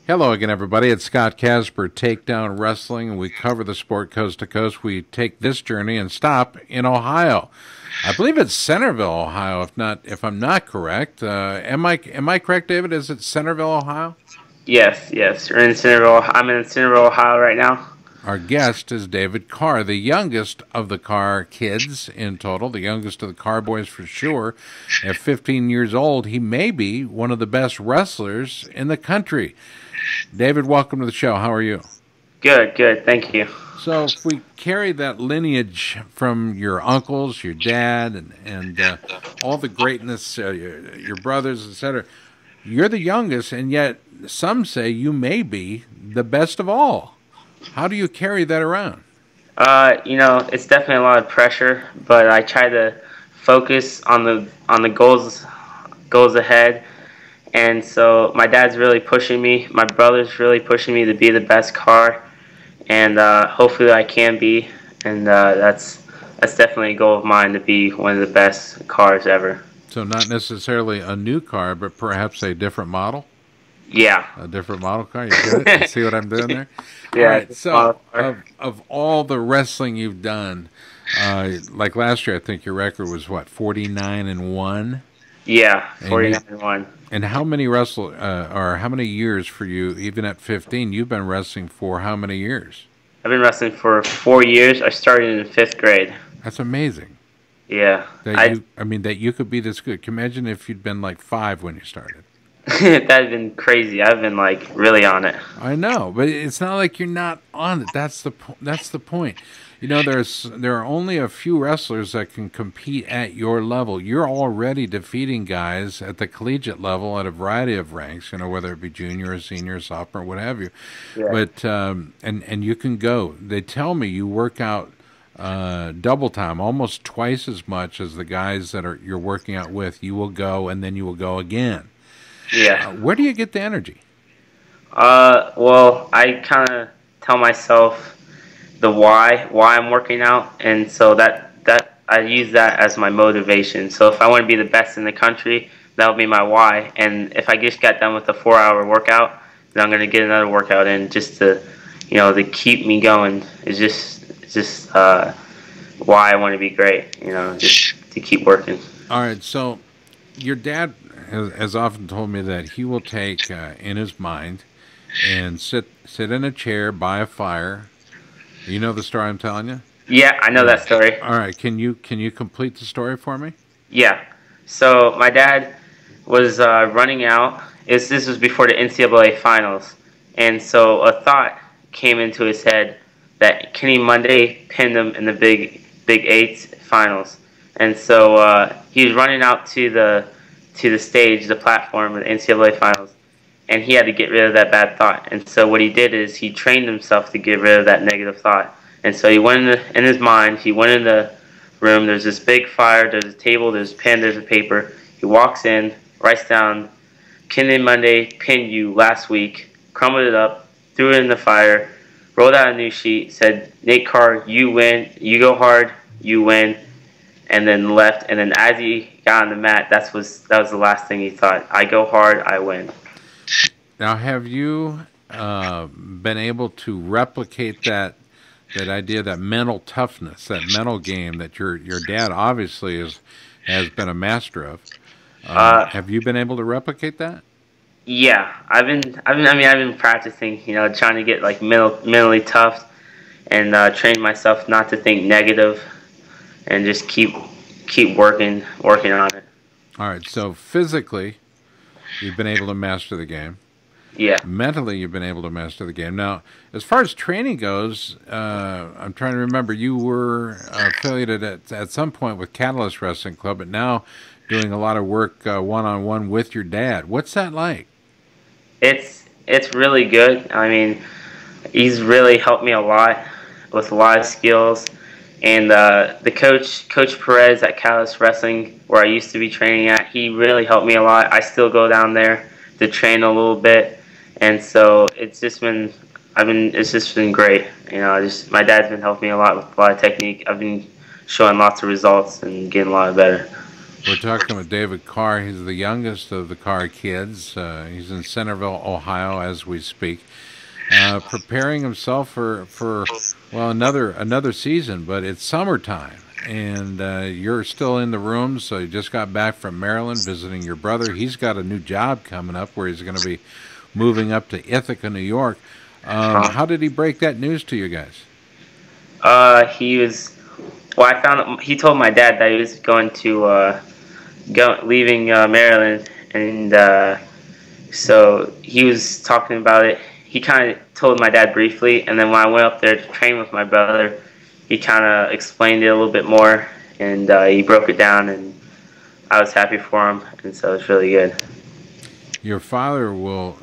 Hello again, everybody. It's Scott Casper, Takedown Wrestling, and we cover the sport coast to coast. We take this journey and stop in Ohio. I believe it's Centerville, Ohio. If I'm not correct, am I correct, David? Is it Centerville, Ohio? Yes. We're in Centerville. I'm in Centerville, Ohio right now. Our guest is David Carr, the youngest of the Carr kids in total, the youngest of the Carr boys for sure. At 15 years old, he may be one of the best wrestlers in the country. David, welcome to the show. How are you? Good. Thank you. So if we carry that lineage from your uncles, your dad, and all the greatness, your brothers, etc., you're the youngest, and yet some say you may be the best of all. How do you carry that around? It's definitely a lot of pressure, but I try to focus on the goals ahead. And so my dad's really pushing me. My brother's really pushing me to be the best Carr, and hopefully I can be. And that's definitely a goal of mine, to be one of the best Carrs ever. So not necessarily a new car, but perhaps a different model? Yeah. A different model car? You get it? You see what I'm doing there? Yeah. All right, so of all the wrestling you've done, like last year, I think your record was, what, 49-1? Yeah, 49-1. And how many how many years for you, even at 15, you've been wrestling for how many years? I've been wrestling for 4 years. I started in 5th grade. That's amazing. Yeah. That you could be this good. Imagine if you'd been like 5 when you started. That'd been crazy. I've been like really on it. I know, but it's not like you're not on it. That's the point. You know, there are only a few wrestlers that can compete at your level. You're already defeating guys at the collegiate level at a variety of ranks. You know, whether it be junior or senior, sophomore, what have you. Yeah. But and you can go. They tell me you work out double time, almost twice as much as the guys that you're working out with. You will go, and then you will go again. Yeah. Where do you get the energy? Well, I kind of tell myself the why I'm working out, and so that I use that as my motivation. So if I want to be the best in the country, that'll be my why. And if I just got done with a 4-hour workout, then I'm going to get another workout in, just to keep me going. It's just why I want to be great. Just to keep working. All right. So your dad has often told me that he will take in his mind and sit in a chair by a fire. You know the story I'm telling you? Yeah, I know that story. All right, can you complete the story for me? Yeah. So my dad was running out. This was before the NCAA finals, and so a thought came into his head that Kenny Monday pinned him in the Big Eight finals, and so he was running out to the stage, the platform of the NCAA finals, and he had to get rid of that bad thought. And so what he did is he trained himself to get rid of that negative thought. And so he went in his mind, he went in the room, there's this big fire, there's a table, there's a pen, there's a paper. He walks in, writes down, Kenny Monday pinned you last week, crumbled it up, threw it in the fire, rolled out a new sheet, said, Nate Carr, you win, you go hard, you win, and then left. And then as he got on the mat, that was the last thing he thought. I go hard, I win. Now, have you been able to replicate that idea, that mental toughness, that mental game that your dad obviously has been a master of? Have you been able to replicate that? Yeah, I've been practicing, trying to get like mentally tough, and train myself not to think negative, and just keep working on it. All right. So physically, you've been able to master the game. Yeah. Mentally, you've been able to master the game. Now, as far as training goes, I'm trying to remember, you were affiliated at some point with Catalyst Wrestling Club, but now doing a lot of work one-on-one with your dad. What's that like? It's really good. I mean, he's really helped me a lot with a lot of skills. And the Coach Perez at Catalyst Wrestling, where I used to be training at, he really helped me a lot. I still go down there to train a little bit, and so it's just been great. My dad's been helping me a lot with a lot of technique. I've been showing lots of results and getting a lot better. We're talking with David Carr. He's the youngest of the Carr kids. He's in Centerville, Ohio, as we speak, preparing himself for well another season. But it's summertime, and you're still in the room. So you just got back from Maryland visiting your brother. He's got a new job coming up where he's going to be moving up to Ithaca, New York. How did he break that news to you guys? He was. Well, I found he told my dad that he was going to leaving Maryland, and so he was talking about it. He kind of told my dad briefly, and then when I went up there to train with my brother, he kind of explained it a little bit more, and he broke it down, and I was happy for him, and so it's really good. Your father will,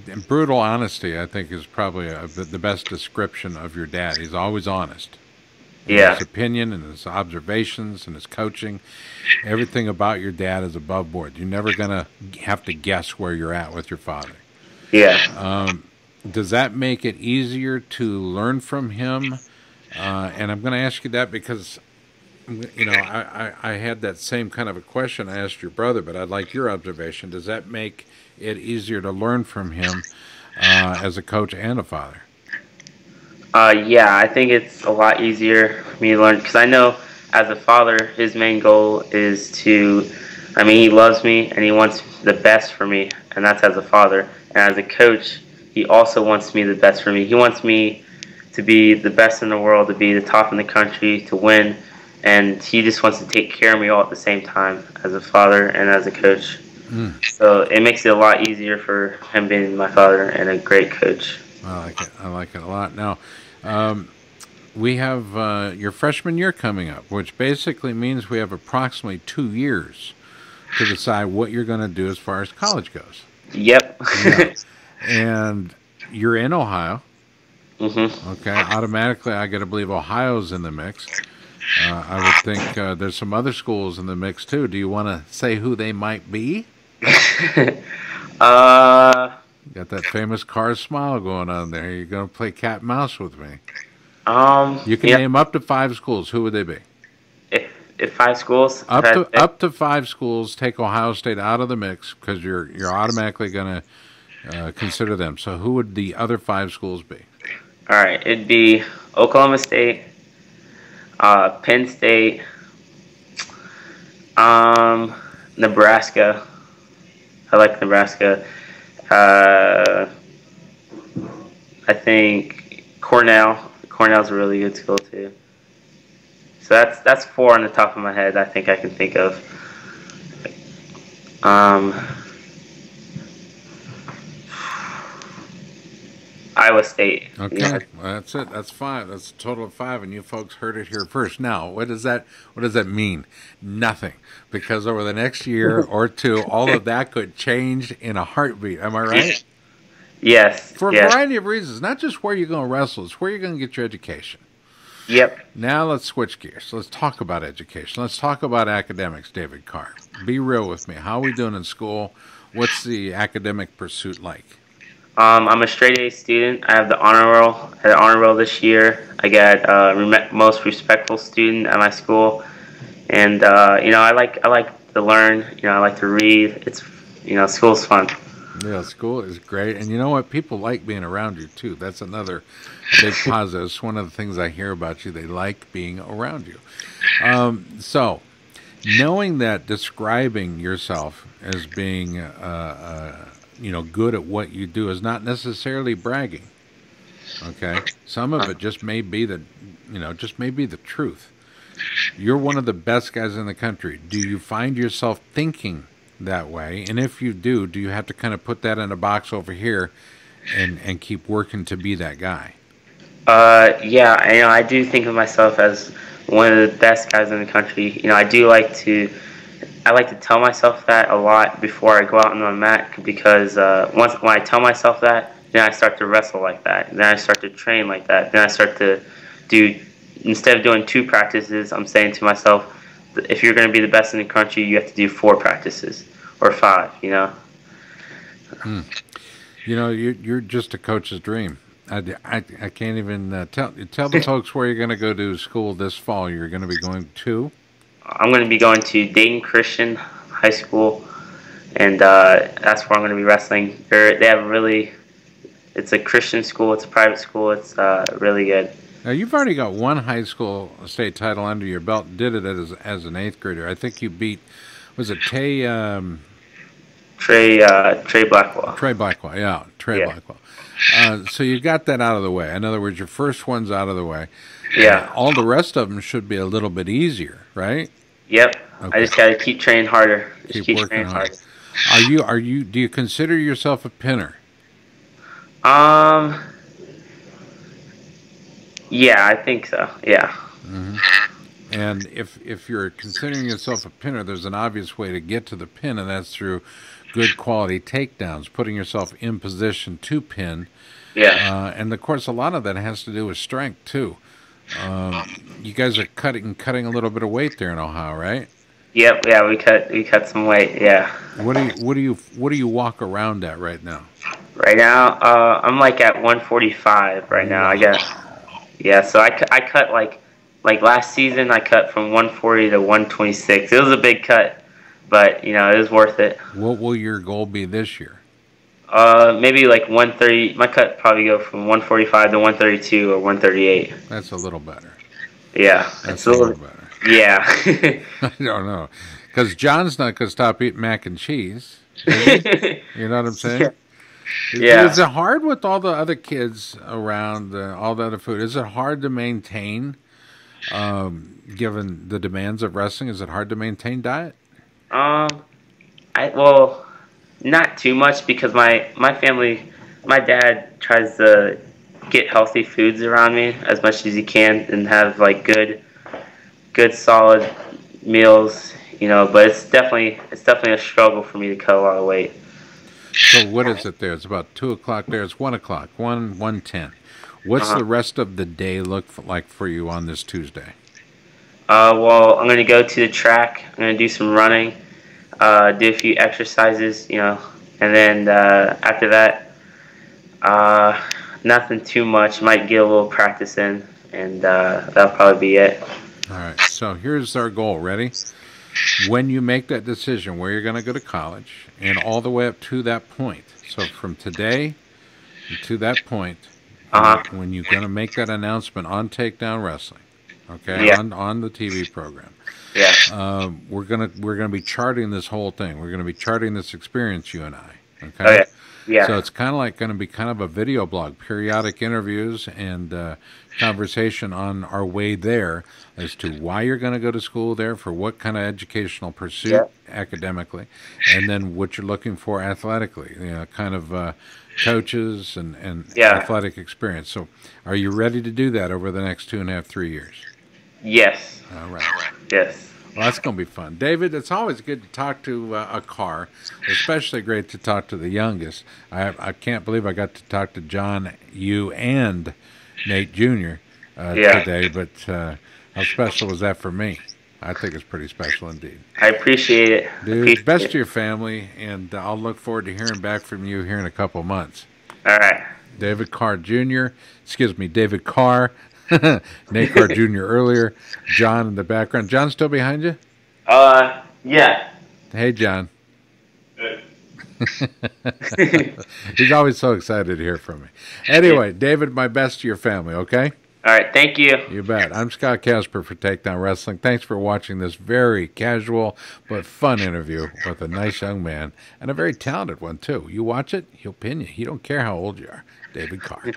in brutal honesty, I think, is probably the best description of your dad. He's always honest. Yeah. His opinion and his observations and his coaching, everything about your dad is above board. You're never going to have to guess where you're at with your father. Yeah. Does that make it easier to learn from him? And I'm going to ask you that because, you know, I had that same kind of a question I asked your brother, but I'd like your observation. Does that make it easier to learn from him as a coach and a father? Yeah, I think it's a lot easier for me to learn because I know as a father, his main goal is to, I mean, he loves me and he wants the best for me, and that's as a father. And as a coach, he also wants me the best for me. He wants me to be the best in the world, to be the top in the country, to win, and he just wants to take care of me all at the same time as a father and as a coach. So it makes it a lot easier for him being my father and a great coach. I like it. I like it a lot. Now, we have your freshman year coming up, which basically means we have approximately 2 years to decide what you're going to do as far as college goes. Yep. Yeah. And you're in Ohio. Mm-hmm. Okay. Automatically, I got to believe Ohio's in the mix. I would think there's some other schools in the mix too. Do you want to say who they might be? Got that famous Carr smile going on there. You're going to play cat and mouse with me. You can name up to 5 schools. Who would they be? If 5 schools? Up to 5 schools. Take Ohio State out of the mix because you're automatically going to consider them. So who would the other 5 schools be? All right, it'd be Oklahoma State, Penn State, Nebraska. I like Nebraska. I think Cornell. Cornell's a really good school too. So that's 4 on the top of my head. I think I can think of. Iowa State. Okay, Yeah. well, that's it. That's 5. That's a total of 5, and you folks heard it here first. Now, what does that mean? Nothing, because over the next year or 2, all of that could change in a heartbeat. Am I right? Yes. For a variety of reasons, not just where you're going to wrestle, it's where you're going to get your education. Yep. Now let's switch gears. Let's talk about education. Let's talk about academics, David Carr. Be real with me. How are we doing in school? What's the academic pursuit like? I'm a straight A student. I have the honor roll. I had an honor roll this year. I got most respectful student at my school, and you know, I like to learn. You know, I like to read. It's, you know, school's fun. Yeah, school is great, and you know what? People like being around you too. That's another big positive. It's one of the things I hear about you. They like being around you. So, knowing that, describing yourself as being you know, good at what you do is not necessarily bragging. Okay, some of it just may be the, you know, just may be the truth. You're one of the best guys in the country. Do you find yourself thinking that way? And if you do you have to kind of put that in a box over here and keep working to be that guy? Yeah, you know, I do think of myself as one of the best guys in the country. You know, I like to tell myself that a lot before I go out on the mat, because when I tell myself that, then I start to wrestle like that. Then I start to train like that. Then I start to do, instead of doing 2 practices, I'm saying to myself, if you're going to be the best in the country, you have to do 4 practices or 5, you know? You know, you're just a coach's dream. I can't even tell the folks where you're going to go to school this fall. You're going to be going to? I'm going to be going to Dayton Christian High School, and that's where I'm going to be wrestling. They have it's a Christian school. It's a private school. It's really good. Now, you've already got one high school state title under your belt. Did it as an eighth grader. I think you beat, was it Trey Blackwell. Trey Blackwell, yeah, Trey Blackwell. So you got that out of the way. In other words, your first one's out of the way. Yeah. All the rest of them should be a little bit easier, right? Yep. Okay. I just got to keep training harder. Keep working hard. Do you consider yourself a pinner? Yeah, I think so. Yeah. Mm-hmm. And if you're considering yourself a pinner, there's an obvious way to get to the pin, and that's through good quality takedowns, putting yourself in position to pin. Yeah. And of course, a lot of that has to do with strength too. You guys are cutting a little bit of weight there in Ohio, right? Yep. Yeah, we cut some weight. Yeah. What do you walk around at right now? Right now, I'm like at 145 right now. So I cut like last season. I cut from 140 to 126. It was a big cut, but it was worth it. What will your goal be this year? Maybe like 130. My cut probably go from 145 to 132 or 138. That's a little better. Yeah, that's a little better. Yeah. I don't know, because John's not going to stop eating mac and cheese. You know what I'm saying? Yeah. Is it hard with all the other kids around, all the other food? Is it hard to maintain, given the demands of wrestling? Is it hard to maintain diet? Well, not too much, because my family, my dad tries to get healthy foods around me as much as he can and have like good solid meals, but it's definitely a struggle for me to cut a lot of weight. So what is it there? It's about 2 o'clock there. It's 1 o'clock, 1:10. What's the rest of the day look like for you on this Tuesday? Well, I'm going to go to the track. I'm going to do some running, do a few exercises, and then after that, nothing too much. Might get a little practice in, and that'll probably be it. All right, so here's our goal. Ready? When you make that decision where you're going to go to college and all the way up to that point, so from today to that point, when you're going to make that announcement on Takedown Wrestling, okay, on the TV program, we're gonna be charting this whole thing. We're going to be charting this experience, you and I. Okay. Oh, yeah. So it's kind of like going to be kind of a video blog, periodic interviews and conversation on our way there as to why you're going to go to school there, for what kind of educational pursuit academically, and then what you're looking for athletically, kind of coaches and athletic experience. So are you ready to do that over the next 2.5, 3 years? Yes. All right. Yes. Well, that's going to be fun. David, it's always good to talk to a Carr, especially great to talk to the youngest. I can't believe I got to talk to John, you, and Nate Jr. Today, but how special was that for me? I think it's pretty special indeed. I appreciate it. Dude, best to your family, and I'll look forward to hearing back from you here in a couple of months. All right. David Carr Jr., David Carr, Nate Carr Jr. earlier, John in the background. John still behind you? Yeah. Hey, John. He's always so excited to hear from me. Anyway, David, my best to your family, okay? All right, thank you. You bet. I'm Scott Casper for Takedown Wrestling. Thanks for watching this very casual but fun interview with a nice young man, and a very talented one, too. You watch it, he'll pin you. He don't care how old you are. David Carr.